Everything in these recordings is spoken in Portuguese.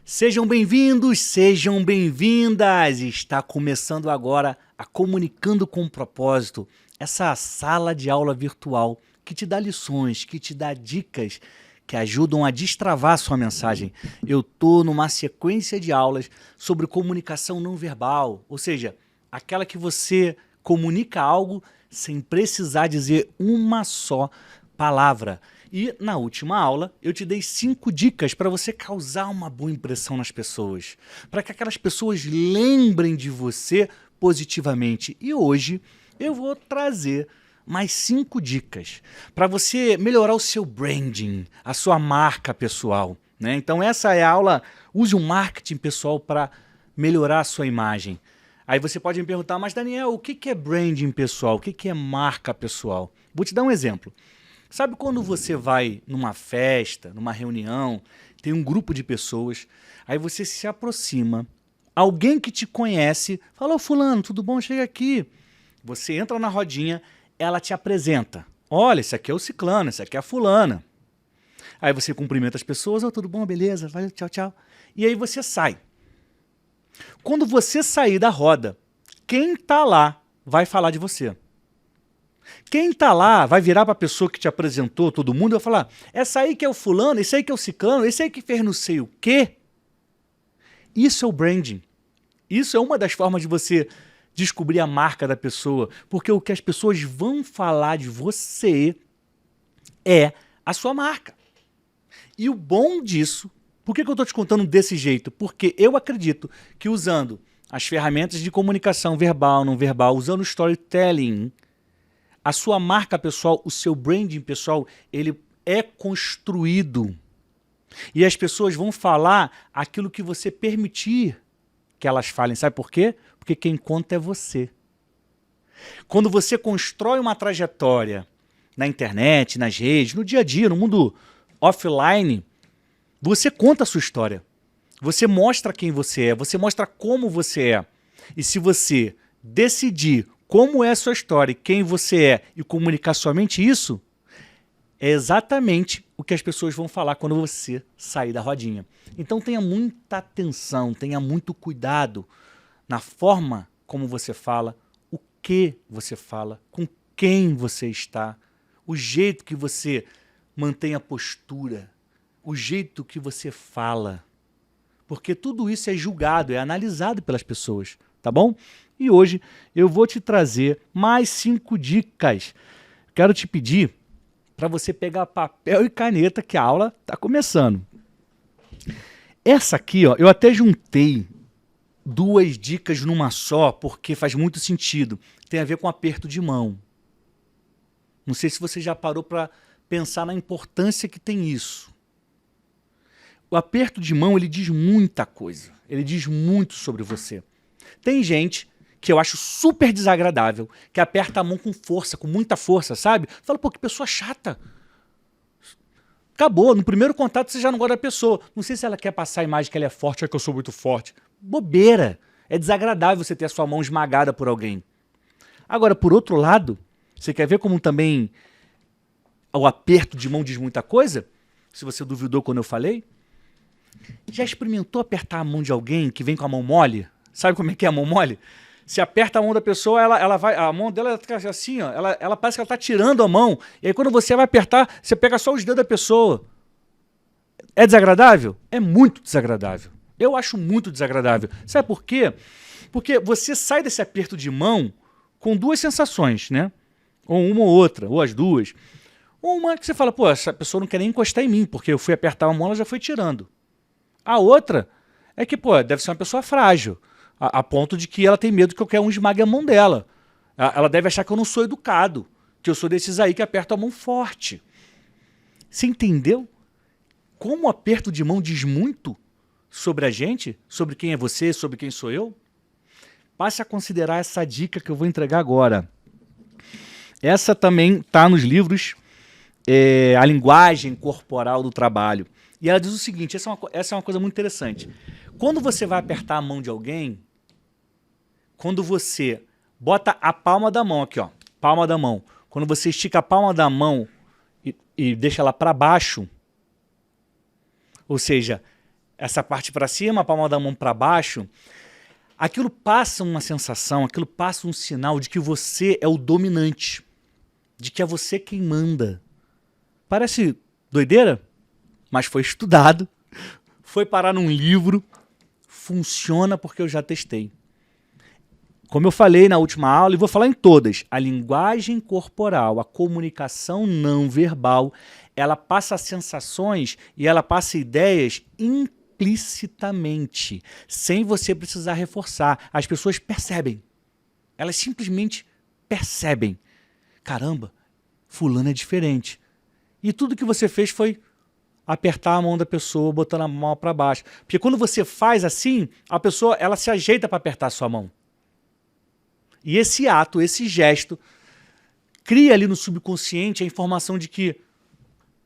Sejam bem-vindos, sejam bem-vindas! Está começando agora a Comunicando com Propósito, essa sala de aula virtual que te dá lições, que te dá dicas que ajudam a destravar a sua mensagem. Eu estou numa sequência de aulas sobre comunicação não verbal, ou seja, aquela que você comunica algo sem precisar dizer uma só palavra. E na última aula eu te dei 5 dicas para você causar uma boa impressão nas pessoas, para que aquelas pessoas lembrem de você positivamente. E hoje eu vou trazer mais 5 dicas para você melhorar o seu branding, a sua marca pessoal, né? Então essa é a aula, use o marketing pessoal para melhorar a sua imagem. Aí você pode me perguntar, mas Daniel, o que é branding pessoal? O que é marca pessoal? Vou te dar um exemplo. Sabe quando você vai numa festa, numa reunião, tem um grupo de pessoas, aí você se aproxima, alguém que te conhece, fala, ô fulano, tudo bom? Chega aqui. Você entra na rodinha, ela te apresenta. Olha, esse aqui é o ciclano, esse aqui é a fulana. Aí você cumprimenta as pessoas, ô, tudo bom, beleza, valeu, tchau, tchau. E aí você sai. Quando você sair da roda, quem está lá vai falar de você. Quem está lá vai virar para a pessoa que te apresentou, todo mundo, e vai falar, essa aí que é o fulano, esse aí que é o ciclano, esse aí que fez não sei o quê. Isso é o branding. Isso é uma das formas de você descobrir a marca da pessoa, porque o que as pessoas vão falar de você é a sua marca. E o bom disso, por que eu estou te contando desse jeito? Porque eu acredito que usando as ferramentas de comunicação verbal, não verbal, usando o storytelling, a sua marca pessoal, o seu branding pessoal, ele é construído. E as pessoas vão falar aquilo que você permitir que elas falem. Sabe por quê? Porque quem conta é você. Quando você constrói uma trajetória na internet, nas redes, no dia a dia, no mundo offline, você conta a sua história. Você mostra quem você é, você mostra como você é. E se você decidir como é a sua história e quem você é e comunicar somente isso, é exatamente o que as pessoas vão falar quando você sair da rodinha. Então tenha muita atenção, tenha muito cuidado na forma como você fala, o que você fala, com quem você está, o jeito que você mantém a postura, o jeito que você fala. Porque tudo isso é julgado, é analisado pelas pessoas, tá bom? E hoje eu vou te trazer mais 5 dicas. Quero te pedir para você pegar papel e caneta que a aula está começando. Essa aqui, ó, eu até juntei 2 dicas numa só, porque faz muito sentido. Tem a ver com aperto de mão. Não sei se você já parou para pensar na importância que tem isso. O aperto de mão, ele diz muita coisa. Ele diz muito sobre você. Tem gente que eu acho super desagradável, que aperta a mão com força, com muita força, sabe? Fala, pô, que pessoa chata. Acabou, no primeiro contato você já não gosta da pessoa. Não sei se ela quer passar a imagem que ela é forte ou que eu sou muito forte. Bobeira. É desagradável você ter a sua mão esmagada por alguém. Agora, por outro lado, você quer ver como também o aperto de mão diz muita coisa? Se você duvidou quando eu falei. Já experimentou apertar a mão de alguém que vem com a mão mole? Sabe como é que é a mão mole? Se aperta a mão da pessoa, ela vai, a mão dela fica assim, ó, ela parece que ela está tirando a mão. E aí quando você vai apertar, você pega só os dedos da pessoa. É desagradável? É muito desagradável. Eu acho muito desagradável. Sabe por quê? Porque você sai desse aperto de mão com 2 sensações, né? Ou uma ou outra, ou as duas. Uma que você fala, pô, essa pessoa não quer nem encostar em mim, porque eu fui apertar a mão, ela já foi tirando. A outra é que, pô, deve ser uma pessoa frágil. A ponto de que ela tem medo que qualquer um esmague a mão dela. Ela deve achar que eu não sou educado, que eu sou desses aí que apertam a mão forte. Você entendeu? Como o aperto de mão diz muito sobre a gente, sobre quem é você, sobre quem sou eu? Passe a considerar essa dica que eu vou entregar agora. Essa também está nos livros A Linguagem Corporal do Trabalho. E ela diz o seguinte, essa é uma coisa muito interessante. Quando você vai apertar a mão de alguém, quando você bota a palma da mão aqui, ó, palma da mão, quando você estica a palma da mão e deixa ela para baixo, ou seja, essa parte para cima, a palma da mão para baixo, aquilo passa uma sensação, aquilo passa um sinal de que você é o dominante, de que é você quem manda. Parece doideira, mas foi estudado, foi parar num livro, funciona porque eu já testei. Como eu falei na última aula, e vou falar em todas, a linguagem corporal, a comunicação não verbal, ela passa sensações e ela passa ideias implicitamente, sem você precisar reforçar. As pessoas percebem. Elas simplesmente percebem. Caramba, fulano é diferente. E tudo que você fez foi apertar a mão da pessoa, botando a mão para baixo. Porque quando você faz assim, a pessoa ela se ajeita para apertar a sua mão. E esse ato, esse gesto, cria ali no subconsciente a informação de que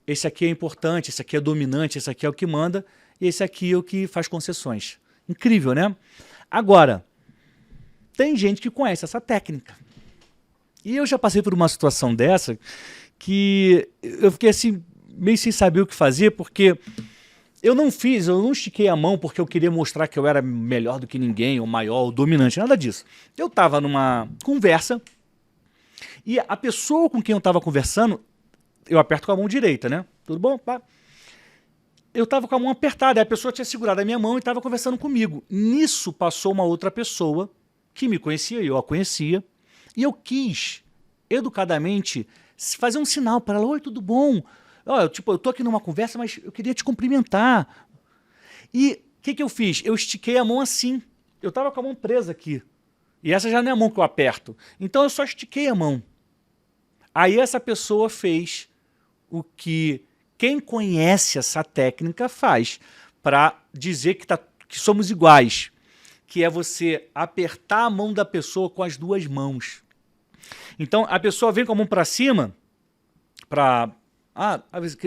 esse aqui é importante, esse aqui é dominante, esse aqui é o que manda, e esse aqui é o que faz concessões. Incrível, né? Agora, tem gente que conhece essa técnica. E eu já passei por uma situação dessa que eu fiquei assim, meio sem saber o que fazer, porque eu não estiquei a mão porque eu queria mostrar que eu era melhor do que ninguém, ou maior, ou dominante, nada disso. Eu estava numa conversa e a pessoa com quem eu estava conversando, eu aperto com a mão direita, né? Tudo bom? Pá. Eu estava com a mão apertada, e a pessoa tinha segurado a minha mão e estava conversando comigo. Nisso passou uma outra pessoa que me conhecia, eu a conhecia, e eu quis, educadamente, fazer um sinal para ela: oi, tudo bom? Eu tô aqui numa conversa, mas eu queria te cumprimentar. E o que eu fiz? Eu estiquei a mão assim. Eu estava com a mão presa aqui. E essa já não é a mão que eu aperto. Então eu só estiquei a mão. Aí essa pessoa fez o que quem conhece essa técnica faz para dizer que somos iguais. Que é você apertar a mão da pessoa com as duas mãos. Então a pessoa vem com a mão para cima,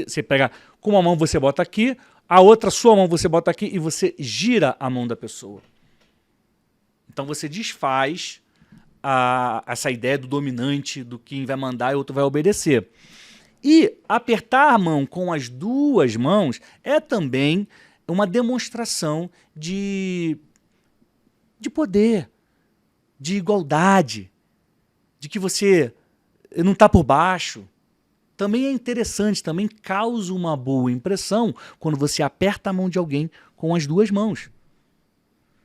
você pega com uma mão, você bota aqui, a outra, sua mão, você bota aqui e você gira a mão da pessoa. Então você desfaz essa ideia do dominante, do quem vai mandar e o outro vai obedecer. E apertar a mão com as duas mãos é também uma demonstração de poder, de igualdade, de que você não está por baixo. Também é interessante, também causa uma boa impressão quando você aperta a mão de alguém com as duas mãos.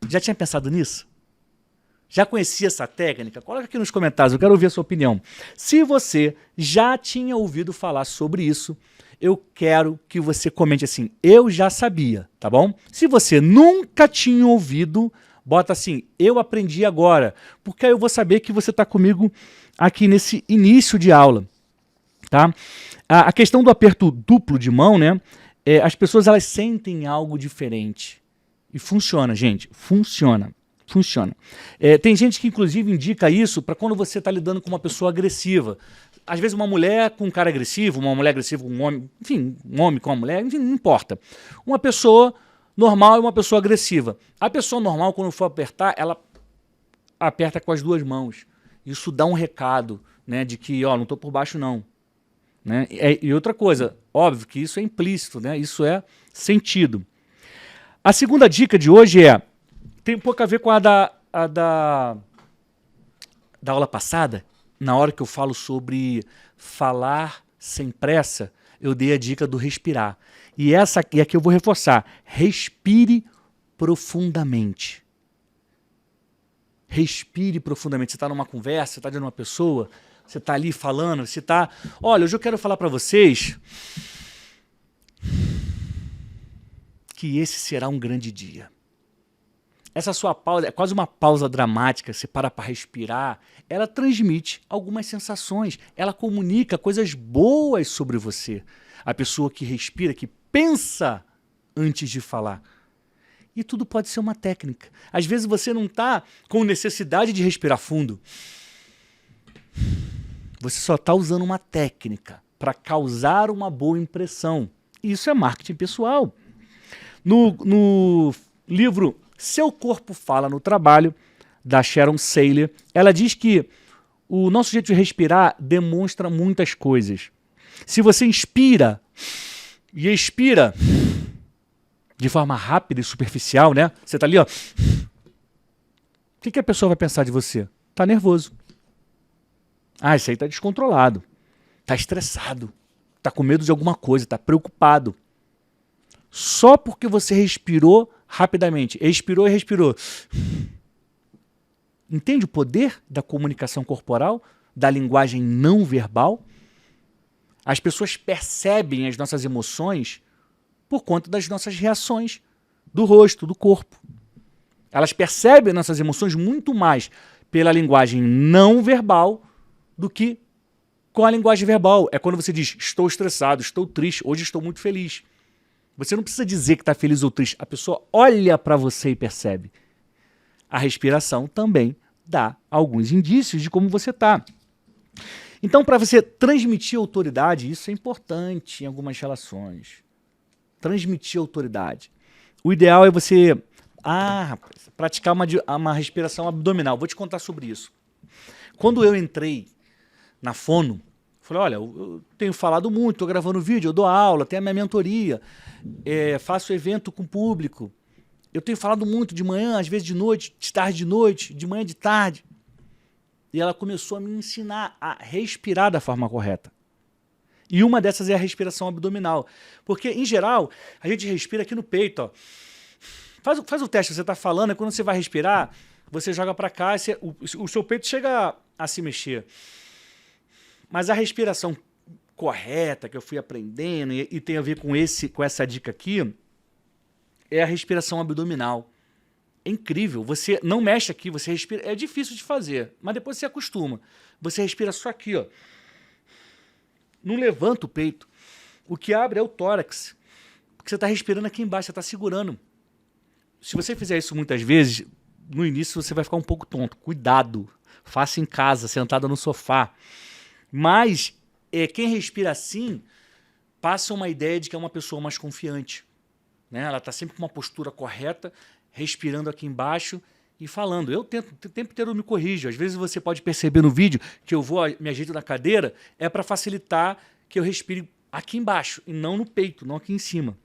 Já tinha pensado nisso? Já conhecia essa técnica? Coloca aqui nos comentários, eu quero ouvir a sua opinião. Se você já tinha ouvido falar sobre isso, eu quero que você comente assim: eu já sabia, tá bom? Se você nunca tinha ouvido, bota assim: eu aprendi agora, porque aí eu vou saber que você está comigo aqui nesse início de aula. Tá? A questão do aperto duplo de mão, né? As pessoas elas sentem algo diferente. E funciona, gente. Funciona. Funciona. Tem gente que inclusive indica isso para quando você está lidando com uma pessoa agressiva. Às vezes uma mulher com um cara agressivo, uma mulher agressiva com um homem, enfim, um homem com uma mulher, enfim, não importa. Uma pessoa normal e uma pessoa agressiva. A pessoa normal, quando for apertar, ela aperta com as duas mãos. Isso dá um recado, né, de que, ó, não estou por baixo não. Né? E outra coisa, óbvio que isso é implícito, né? Isso é sentido. A segunda dica de hoje tem um pouco a ver com a da aula passada. Na hora que eu falo sobre falar sem pressa, eu dei a dica do respirar. E aqui eu vou reforçar: respire profundamente. Respire profundamente. Você está numa conversa, você está diante de uma pessoa, você está ali falando, você está... Olha, hoje eu quero falar para vocês que esse será um grande dia. Essa sua pausa é quase uma pausa dramática, você para respirar, ela transmite algumas sensações, ela comunica coisas boas sobre você. A pessoa que respira, que pensa antes de falar. E tudo pode ser uma técnica. Às vezes você não está com necessidade de respirar fundo. Você só está usando uma técnica para causar uma boa impressão. Isso é marketing pessoal. No livro Seu Corpo Fala no Trabalho, da Sharon Saley, ela diz que o nosso jeito de respirar demonstra muitas coisas. Se você inspira e expira, de forma rápida e superficial, né? Você tá ali, ó. O que a pessoa vai pensar de você? Tá nervoso. Ah, isso aí tá descontrolado. Tá estressado. Tá com medo de alguma coisa, tá preocupado. Só porque você respirou rapidamente. Expirou e respirou. Entende o poder da comunicação corporal, da linguagem não verbal? As pessoas percebem as nossas emoções por conta das nossas reações, do rosto, do corpo. Elas percebem nossas emoções muito mais pela linguagem não verbal do que com a linguagem verbal. É quando você diz, estou estressado, estou triste, hoje estou muito feliz. Você não precisa dizer que está feliz ou triste. A pessoa olha para você e percebe. A respiração também dá alguns indícios de como você está. Então, para você transmitir autoridade, isso é importante em algumas relações. Transmitir autoridade. O ideal é você praticar uma respiração abdominal. Vou te contar sobre isso. Quando eu entrei na Fono, falei, olha, eu tenho falado muito, estou gravando vídeo, eu dou aula, tenho a minha mentoria, faço evento com público. Eu tenho falado muito de manhã, às vezes de noite, de tarde de noite, de manhã de tarde. E ela começou a me ensinar a respirar da forma correta. E uma dessas é a respiração abdominal. Porque, em geral, a gente respira aqui no peito. Ó. Faz o teste, você está falando, e quando você vai respirar, você joga para cá, e o seu peito chega a se mexer. Mas a respiração correta que eu fui aprendendo, e tem a ver com essa dica aqui, é a respiração abdominal. É incrível, você não mexe aqui, você respira, é difícil de fazer, mas depois você acostuma. Você respira só aqui, ó. Não levanta o peito. O que abre é o tórax, porque você está respirando aqui embaixo, você está segurando. Se você fizer isso muitas vezes, no início você vai ficar um pouco tonto. Cuidado, faça em casa, sentado no sofá. Mas quem respira assim passa uma ideia de que é uma pessoa mais confiante. Né? Ela está sempre com uma postura correta, respirando aqui embaixo e falando. Eu tento, o tempo inteiro eu me corrijo. Às vezes você pode perceber no vídeo que eu me ajeito na cadeira, é para facilitar que eu respire aqui embaixo e não no peito, não aqui em cima.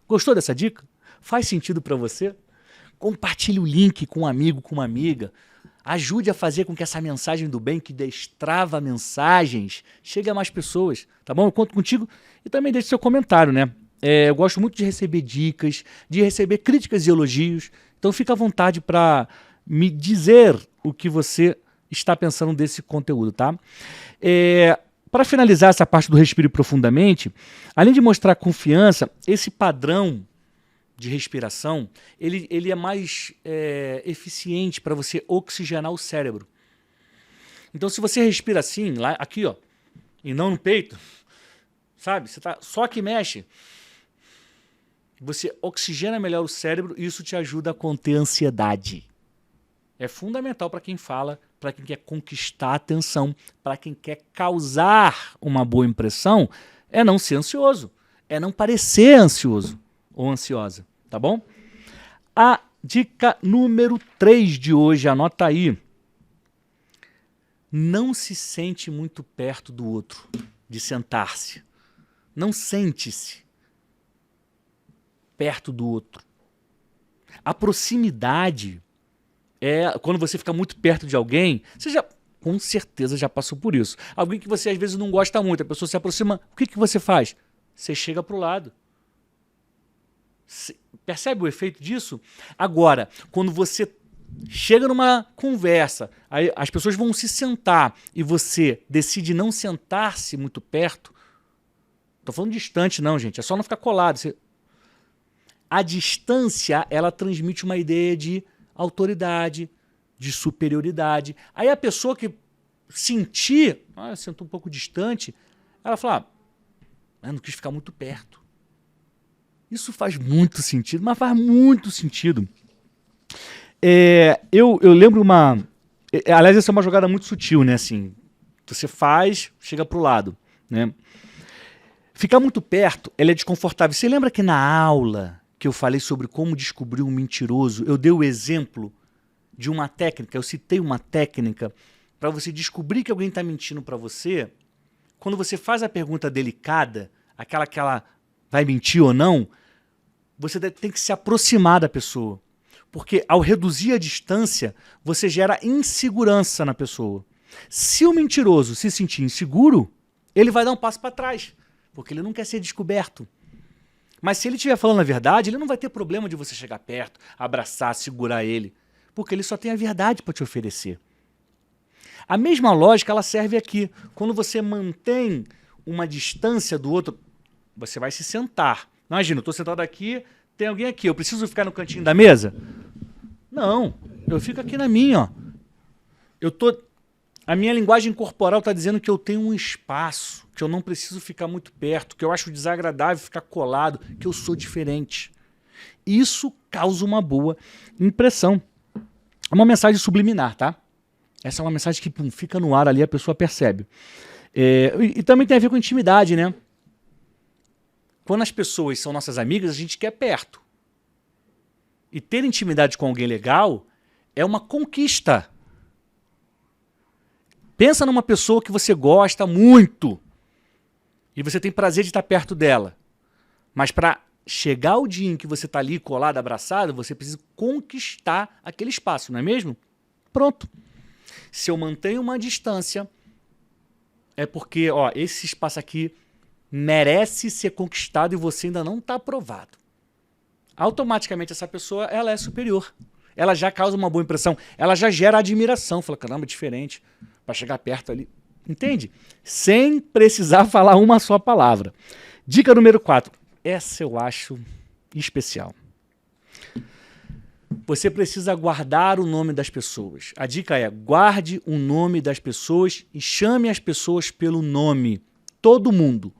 Gostou dessa dica? Faz sentido para você? Compartilhe o link com um amigo, com uma amiga. Ajude a fazer com que essa mensagem do bem, que destrava mensagens, chegue a mais pessoas. Tá bom? Eu conto contigo e também deixe seu comentário, né? Eu gosto muito de receber dicas, de receber críticas e elogios. Então fica à vontade para me dizer o que você está pensando desse conteúdo, tá? Para finalizar essa parte do respire profundamente, além de mostrar confiança, esse padrão de respiração, ele é mais eficiente para você oxigenar o cérebro. Então se você respira assim, lá, aqui, ó, e não no peito, sabe? Você tá só que mexe. Você oxigena melhor o cérebro e isso te ajuda a conter a ansiedade. É fundamental para quem fala, para quem quer conquistar a atenção, para quem quer causar uma boa impressão, é não ser ansioso, é não parecer ansioso ou ansiosa, tá bom? A dica número 3 de hoje, anota aí. Não se sente muito perto do outro, de sentar-se. Não sente-se perto do outro. A proximidade é quando você fica muito perto de alguém, você já com certeza já passou por isso. Alguém que você às vezes não gosta muito, a pessoa se aproxima, o que você faz? Você chega para o lado. Percebe o efeito disso? Agora, quando você chega numa conversa, aí as pessoas vão se sentar e você decide não sentar-se muito perto, estou falando distante não, gente, é só não ficar colado. A distância, ela transmite uma ideia de autoridade, de superioridade. Aí a pessoa que sentir, sentou um pouco distante, ela fala, não quis ficar muito perto. Isso faz muito sentido, mas faz muito sentido. Eu lembro aliás, essa é uma jogada muito sutil, né? Assim, você faz, chega para o lado, né? Ficar muito perto, ela é desconfortável. Você lembra que na aula que eu falei sobre como descobrir um mentiroso, eu dei o exemplo de uma técnica, eu citei uma técnica para você descobrir que alguém está mentindo para você. Quando você faz a pergunta delicada, aquela que ela vai mentir ou não, você tem que se aproximar da pessoa. Porque ao reduzir a distância, você gera insegurança na pessoa. Se o mentiroso se sentir inseguro, ele vai dar um passo para trás, porque ele não quer ser descoberto. Mas se ele estiver falando a verdade, ele não vai ter problema de você chegar perto, abraçar, segurar ele, porque ele só tem a verdade para te oferecer. A mesma lógica ela serve aqui. Quando você mantém uma distância do outro, você vai se sentar. Imagina, eu estou sentado aqui, tem alguém aqui, eu preciso ficar no cantinho da mesa? Não, eu fico aqui na minha. Ó. A minha linguagem corporal está dizendo que eu tenho um espaço, que eu não preciso ficar muito perto, que eu acho desagradável ficar colado, que eu sou diferente. Isso causa uma boa impressão. É uma mensagem subliminar, tá? Essa é uma mensagem que fica no ar ali, a pessoa percebe. E também tem a ver com intimidade, né? Quando as pessoas são nossas amigas, a gente quer perto. E ter intimidade com alguém legal é uma conquista. Pensa numa pessoa que você gosta muito e você tem prazer de estar perto dela. Mas para chegar o dia em que você está ali colado, abraçado, você precisa conquistar aquele espaço, não é mesmo? Pronto. Se eu mantenho uma distância, é porque esse espaço aqui merece ser conquistado e você ainda não está aprovado. Automaticamente essa pessoa ela é superior. Ela já causa uma boa impressão. Ela já gera admiração. Fala, caramba, diferente. Para chegar perto ali. Entende? Sem precisar falar uma só palavra. Dica número 4. Essa eu acho especial. Você precisa guardar o nome das pessoas. A dica é, guarde o nome das pessoas e chame as pessoas pelo nome. Todo mundo,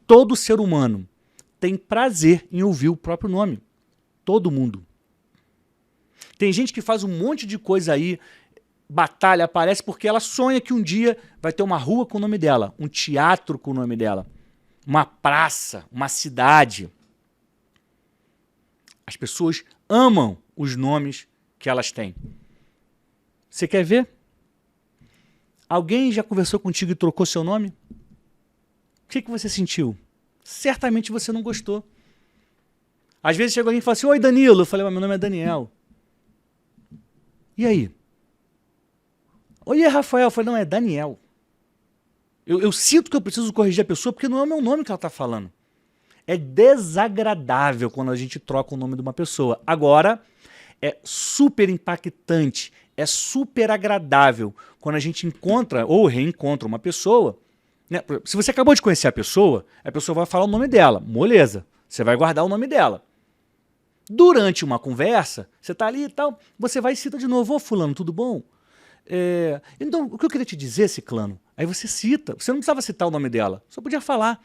todo ser humano tem prazer em ouvir o próprio nome. Todo mundo. Tem gente que faz um monte de coisa aí, batalha, aparece porque ela sonha que um dia vai ter uma rua com o nome dela, um teatro com o nome dela, uma praça, uma cidade. As pessoas amam os nomes que elas têm. Você quer ver? Alguém já conversou contigo e trocou seu nome? O que você sentiu? Certamente você não gostou. Às vezes chega alguém e fala assim, oi Danilo, eu falei, mas meu nome é Daniel. E aí? Oi Rafael, eu falei, não, é Daniel. Eu sinto que eu preciso corrigir a pessoa porque não é o meu nome que ela está falando. É desagradável quando a gente troca o nome de uma pessoa. Agora, é super impactante, é super agradável quando a gente encontra ou reencontra uma pessoa. Né? Se você acabou de conhecer a pessoa vai falar o nome dela, moleza. Você vai guardar o nome dela. Durante uma conversa, você está ali e tal, você vai e cita de novo, ô fulano, tudo bom? Então, o que eu queria te dizer, ciclano, aí você cita, você não precisava citar o nome dela, só podia falar.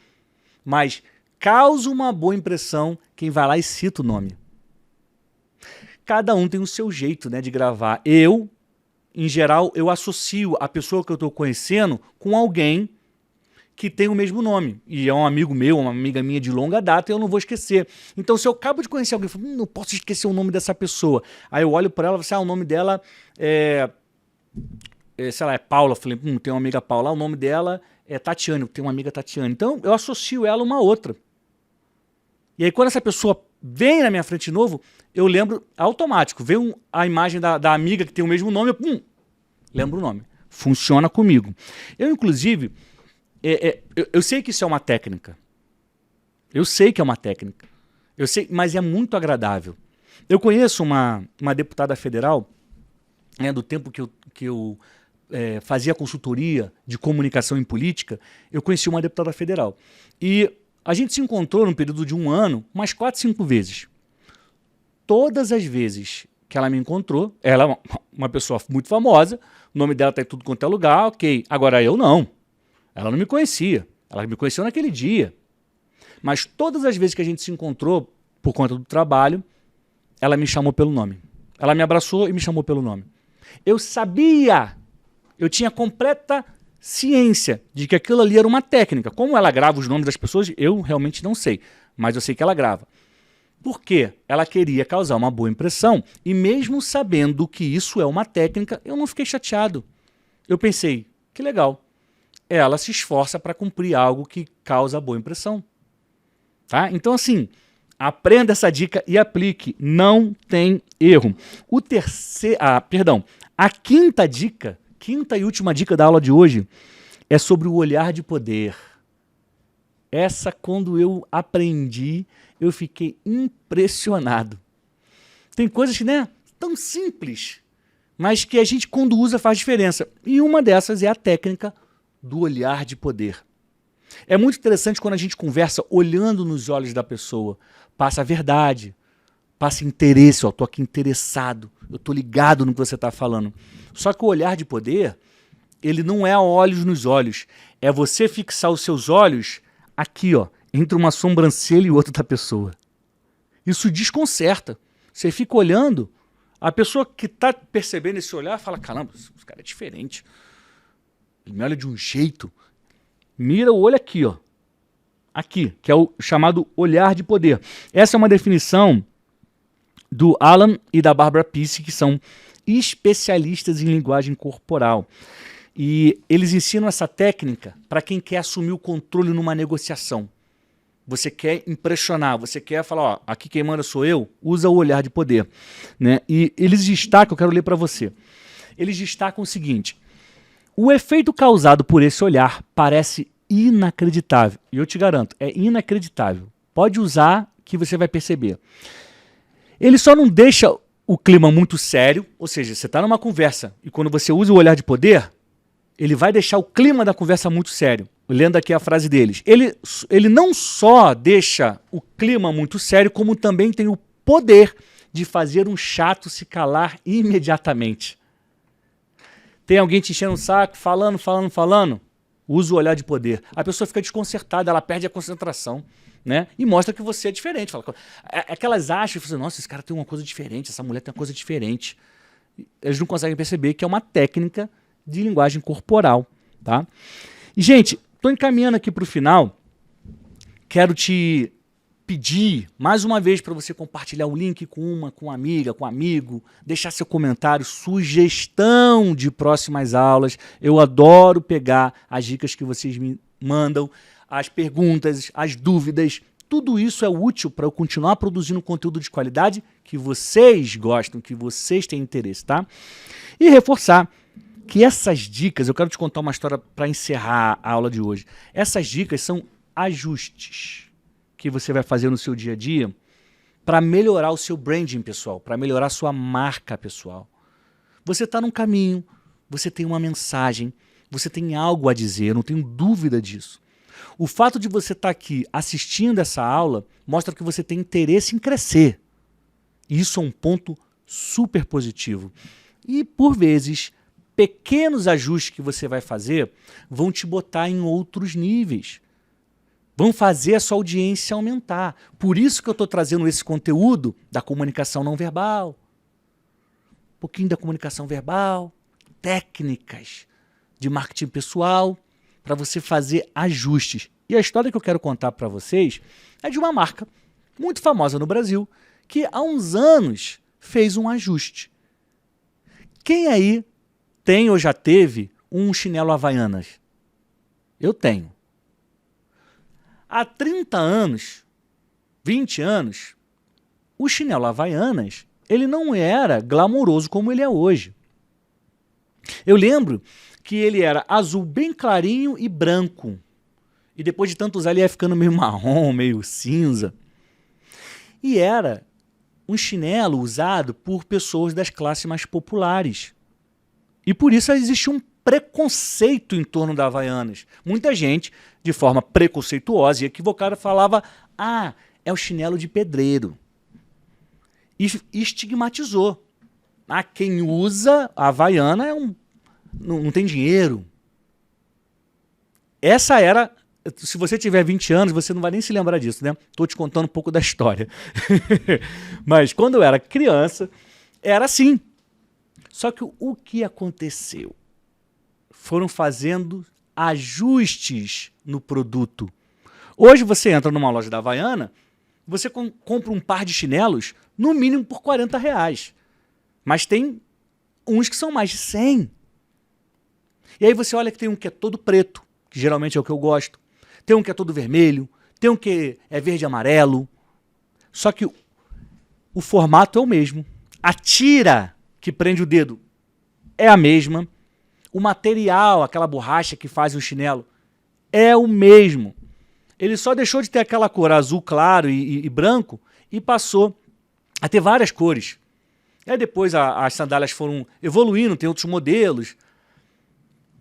Mas causa uma boa impressão quem vai lá e cita o nome. Cada um tem o seu jeito, né, de gravar. Eu, em geral, eu associo a pessoa que eu estou conhecendo com alguém que tem o mesmo nome. E é um amigo meu, uma amiga minha de longa data, e eu não vou esquecer. Então, se eu acabo de conhecer alguém, eu falo, não posso esquecer o nome dessa pessoa. Aí eu olho para ela e falo assim, o nome dela sei lá, é Paula. Eu falei, tem uma amiga Paula. O nome dela é Tatiane, tem uma amiga Tatiane. Então, eu associo ela a uma outra. E aí, quando essa pessoa vem na minha frente de novo, eu lembro automático. Vem a imagem da amiga que tem o mesmo nome, eu lembro o nome. Funciona comigo. Eu, inclusive, eu sei que isso é uma técnica. Eu sei que é uma técnica. Eu sei, mas é muito agradável. Eu conheço uma deputada federal, né, do tempo que eu fazia consultoria de comunicação em política, eu conheci uma deputada federal. E a gente se encontrou num período de 1 ano, umas 4, 5 vezes. Todas as vezes que ela me encontrou, ela é uma pessoa muito famosa, o nome dela está em tudo quanto é lugar, ok. Agora eu não. Ela não me conhecia. Ela me conheceu naquele dia. Mas todas as vezes que a gente se encontrou, por conta do trabalho, ela me chamou pelo nome. Ela me abraçou e me chamou pelo nome. Eu sabia, eu tinha completa ciência de que aquilo ali era uma técnica. Como ela grava os nomes das pessoas, eu realmente não sei. Mas eu sei que ela grava. Por quê? Ela queria causar uma boa impressão. E mesmo sabendo que isso é uma técnica, eu não fiquei chateado. Eu pensei, que legal. Ela se esforça para cumprir algo que causa boa impressão. Tá? Então, assim, Aprenda essa dica e aplique. Não tem erro. A quinta dica, quinta e última dica da aula de hoje é sobre o olhar de poder. Essa, quando eu aprendi, eu fiquei impressionado. Tem coisas, né, tão simples, mas que a gente, quando usa, faz diferença. E uma dessas é a técnica do olhar de poder. É muito interessante quando a gente conversa olhando nos olhos da pessoa. Passa a verdade, passa interesse. Ó, estou aqui interessado, eu estou ligado no que você está falando. Só que o olhar de poder, ele não é olhos nos olhos. É você fixar os seus olhos aqui, ó, entre uma sobrancelha e outra da pessoa. Isso desconcerta. Você fica olhando, a pessoa que está percebendo esse olhar fala, caramba, esse cara é diferente. Ele me olha de um jeito. Mira o olho aqui, ó. Aqui, que é o chamado olhar de poder. Essa é uma definição do Alan e da Barbara Pease, que são especialistas em linguagem corporal. E eles ensinam essa técnica para quem quer assumir o controle numa negociação. Você quer impressionar, você quer falar, ó, aqui quem manda sou eu, usa o olhar de poder. Né? E eles destacam, eu quero ler para você, eles destacam o seguinte: o efeito causado por esse olhar parece inacreditável. E eu te garanto, é inacreditável. Pode usar que você vai perceber. Ele só não deixa o clima muito sério, ou seja, você está numa conversa e quando você usa o olhar de poder, ele vai deixar o clima da conversa muito sério. Lendo aqui a frase deles. Ele não só deixa o clima muito sério, como também tem o poder de fazer um chato se calar imediatamente. Tem alguém te enchendo o saco, falando, usa o olhar de poder. A pessoa fica desconcertada, ela perde a concentração, né? E mostra que você é diferente. Fala, é que elas acham, nossa, esse cara tem uma coisa diferente, essa mulher tem uma coisa diferente. Eles não conseguem perceber que é uma técnica de linguagem corporal, tá? E, gente, estou encaminhando aqui para o final. Quero te pedir mais uma vez para você compartilhar o link com uma amiga, com um amigo, deixar seu comentário, sugestão de próximas aulas. Eu adoro pegar as dicas que vocês me mandam, as perguntas, as dúvidas. Tudo isso é útil para eu continuar produzindo conteúdo de qualidade que vocês gostam, que vocês têm interesse, tá? E reforçar que essas dicas, eu quero te contar uma história para encerrar a aula de hoje. Essas dicas são ajustes que você vai fazer no seu dia a dia para melhorar o seu branding pessoal, para melhorar a sua marca pessoal. Você está num caminho, você tem uma mensagem, você tem algo a dizer, eu não tenho dúvida disso. O fato de você estar aqui assistindo essa aula mostra que você tem interesse em crescer. E isso é um ponto super positivo. E, por vezes, pequenos ajustes que você vai fazer vão te botar em outros níveis. Vão fazer a sua audiência aumentar. Por isso que eu estou trazendo esse conteúdo da comunicação não verbal. Um pouquinho da comunicação verbal, técnicas de marketing pessoal, para você fazer ajustes. E a história que eu quero contar para vocês é de uma marca muito famosa no Brasil, que há uns anos fez um ajuste. Quem aí tem ou já teve um chinelo Havaianas? Eu tenho. Há 30 anos, 20 anos, o chinelo Havaianas, ele não era glamouroso como ele é hoje. Eu lembro que ele era azul bem clarinho e branco. E depois de tanto usar, ele ia ficando meio marrom, meio cinza. E era um chinelo usado por pessoas das classes mais populares. E por isso existe um preconceito em torno da Havaianas. Muita gente, de forma preconceituosa e equivocada, falava: ah, é o chinelo de pedreiro. E estigmatizou. Ah, quem usa a Havaiana não tem dinheiro. Essa era... Se você tiver 20 anos, você não vai nem se lembrar disso, né? Estou te contando um pouco da história. Mas quando eu era criança, era assim. Só que o que aconteceu? Foram fazendo ajustes no produto. Hoje você entra numa loja da Havaiana, você compra um par de chinelos, no mínimo por R$40. Mas tem uns que são mais de 100. E aí você olha que tem um que é todo preto, que geralmente é o que eu gosto. Tem um que é todo vermelho, tem um que é verde e amarelo. Só que o formato é o mesmo. A tira que prende o dedo é a mesma. O material, aquela borracha que faz o chinelo, é o mesmo. Ele só deixou de ter aquela cor azul claro e branco e passou a ter várias cores. E aí depois as sandálias foram evoluindo, tem outros modelos.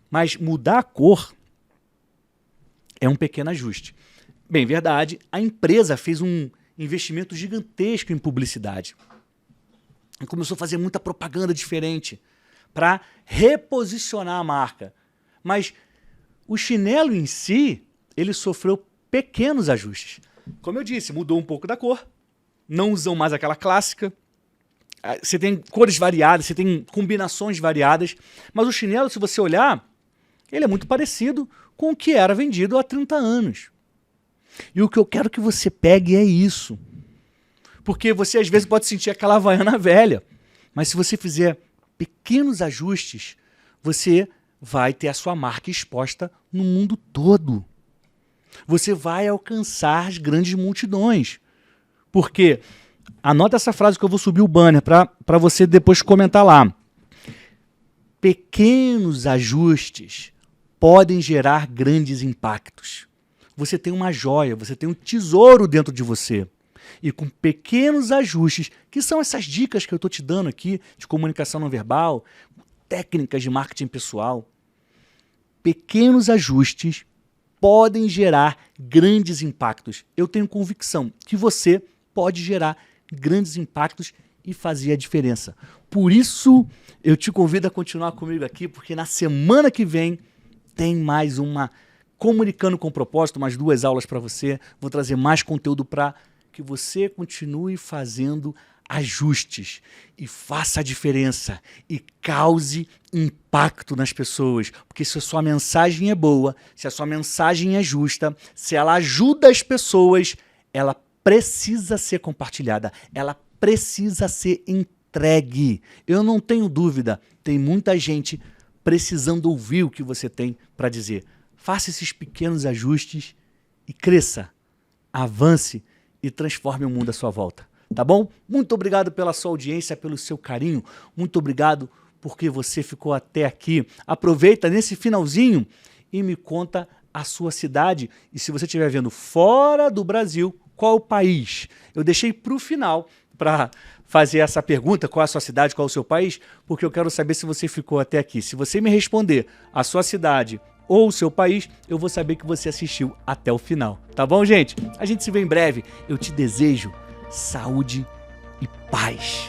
Mas mudar a cor é um pequeno ajuste. Bem, verdade, a empresa fez um investimento gigantesco em publicidade. E começou a fazer muita propaganda diferente para reposicionar a marca. Mas o chinelo em si, ele sofreu pequenos ajustes. Como eu disse, mudou um pouco da cor, não usam mais aquela clássica, você tem cores variadas, você tem combinações variadas, mas o chinelo, se você olhar, ele é muito parecido com o que era vendido há 30 anos. E o que eu quero que você pegue é isso. Porque você às vezes pode sentir aquela Havaiana velha, mas se você fizer pequenos ajustes, você vai ter a sua marca exposta no mundo todo. Você vai alcançar as grandes multidões. Porque, anota essa frase que eu vou subir o banner para você depois comentar lá. Pequenos ajustes podem gerar grandes impactos. Você tem uma joia, você tem um tesouro dentro de você. E com pequenos ajustes, que são essas dicas que eu estou te dando aqui, de comunicação não verbal, técnicas de marketing pessoal, pequenos ajustes podem gerar grandes impactos. Eu tenho convicção que você pode gerar grandes impactos e fazer a diferença. Por isso, eu te convido a continuar comigo aqui, porque na semana que vem tem mais uma Comunicando com Propósito, mais 2 aulas para você. Vou trazer mais conteúdo para que você continue fazendo ajustes e faça a diferença e cause impacto nas pessoas. Porque se a sua mensagem é boa, se a sua mensagem é justa, se ela ajuda as pessoas, ela precisa ser compartilhada, ela precisa ser entregue. Eu não tenho dúvida, tem muita gente precisando ouvir o que você tem para dizer. Faça esses pequenos ajustes e cresça, avance e transforme o mundo à sua volta. Tá bom? Muito obrigado pela sua audiência, pelo seu carinho. Muito obrigado porque você ficou até aqui. Aproveita nesse finalzinho e me conta a sua cidade. E se você estiver vendo fora do Brasil, qual o país? Eu deixei para o final para fazer essa pergunta, qual é a sua cidade, qual é o seu país, porque eu quero saber se você ficou até aqui. Se você me responder a sua cidade ou o seu país, eu vou saber que você assistiu até o final. Tá bom, gente? A gente se vê em breve. Eu te desejo saúde e paz.